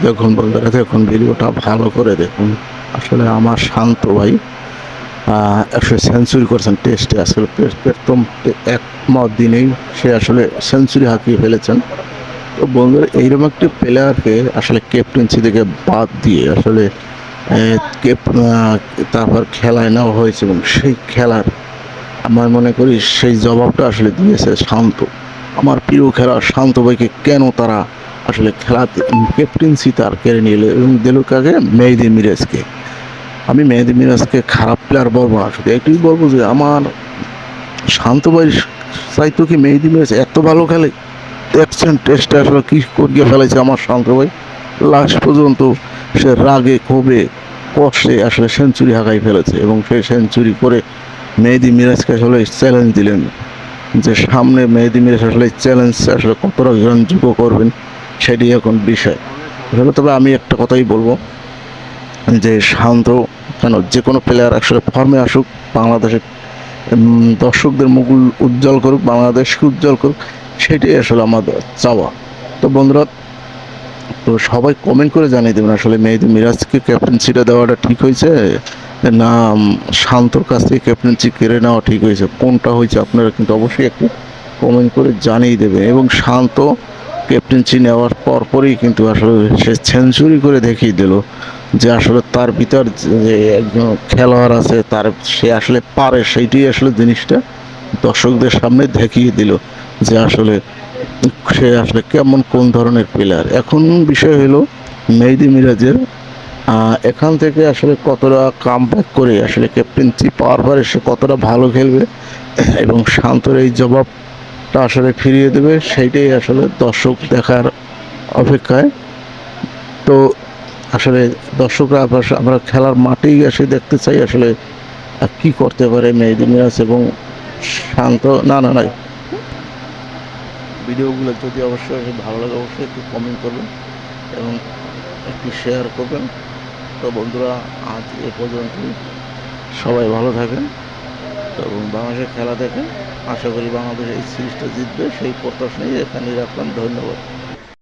দেখুন বন্ধুরা, দেখুন ভিডিওটা ভালো করে দেখুন। আসলে আমার শান্ত ভাই 100 সেঞ্চুরি করেছেন টেস্টে। আসলে প্রথম এক দিনেই সে আসলে সেঞ্চুরি হাঁকিয়ে ফেলেছেন। তো বন্ধুরা, এইরকম একটি প্লেয়ারকে আসলে ক্যাপ্টেন্সি থেকে বাদ দিয়ে আসলে তারপর খেলায় নেওয়া হয়েছে, এবং সেই খেলার আমার মনে করি সেই জবাবটা আসলে দিয়েছে শান্ত। আমার প্রিয় খেলোয়াড় শান্ত ভাইকে কেন তারা আসলে খেলাতে ক্যাপ্টেন্সি তার কেড়ে নিল, এবং দিল কাকে? মেহেদী মিরাজকে। আমি মেহেদী মিরাজকে খারাপ প্লেয়ার বলবো না, শুধু এটাই বলবো যে আমার শান্ত ভাই চাইতো কি মেহেদী মিরাজ এত ভালো খেলে। দেখছেন টেস্টে আসলে কি করিয়ে ফেলেছে আমার শান্ত ভাই। লাস্ট পর্যন্ত সে রাগে ক্ষোভে কষ্টে আসলে সেঞ্চুরি হাঁকাই ফেলেছে, এবং সেই সেঞ্চুরি করে মেহেদী মিরাজকে আসলে চ্যালেঞ্জ দিলেন যে সামনে মেহেদী মিরাজ আসলে চ্যালেঞ্জ আসলে কতটা গ্রহণযোগ্য করবেন, সেটি এখন বিষয়। আসলে তবে আমি একটা কথাই বলবো যে শান্ত কেন যে কোনো প্লেয়ার আসলে ফর্মে আসুক, বাংলাদেশের দর্শকদের মুখ উজ্জ্বল করুক, বাংলাদেশকে উজ্জ্বল করুক, সেটাই আসলে আমাদের চাওয়া। তো বন্ধুরা, তো সবাই কমেন্ট করে জানিয়ে দেবেন আসলে মেহেদী মিরাজকে ক্যাপ্টেন্সিটা দেওয়াটা ঠিক হয়েছে না শান্তর কাছ থেকে ক্যাপ্টেন্সি কেড়ে নেওয়া ঠিক হয়েছে, কোনটা হয়েছে আপনারা কিন্তু অবশ্যই একটু কমেন্ট করে জানিয়ে দেবেন। এবং শান্ত ক্যাপ্টেন্সি নেওয়ার পরপরই কিন্তু আসলে সে সেঞ্চুরি করে দেখিয়ে দিল যে আসলে তার ভিতর যে একজন খেলোয়াড় আছে, তার সে আসলে পারে, সেইটাই আসলে জিনিসটা দর্শকদের সামনে দেখিয়ে দিল যে আসলে সে আসলে কেমন কোন ধরনের প্লেয়ার। এখন বিষয় হলো মেহেদী মিরাজের এখান থেকে আসলে কতটা কামব্যাক করে আসলে ক্যাপ্টেন্সি পাওয়ার পরে সে কতটা ভালো খেলবে এবং শান্তর এই জবাবটা আসলে ফিরিয়ে দেবে, সেইটাই আসলে দর্শক দেখার অপেক্ষায়। তো আসলে দর্শকরা আমরা খেলার মাঠেই এসে দেখতে চাই আসলে কি করতে পারে মেহেদী মিরাজ এবং শান্ত। না না না, ভিডিওগুলো যদি অবশ্যই ভালো লাগে অবশ্যই একটু কমেন্ট করবেন এবং একটু শেয়ার করবেন। তো বন্ধুরা, আজ এ পর্যন্তই। সবাই ভালো থাকেন এবং বাংলাদেশের খেলা দেখেন। আশা করি বাংলাদেশ এই সিরিজটা জিতবে, সেই প্রত্যাশাই এখানেই রাখলাম। ধন্যবাদ।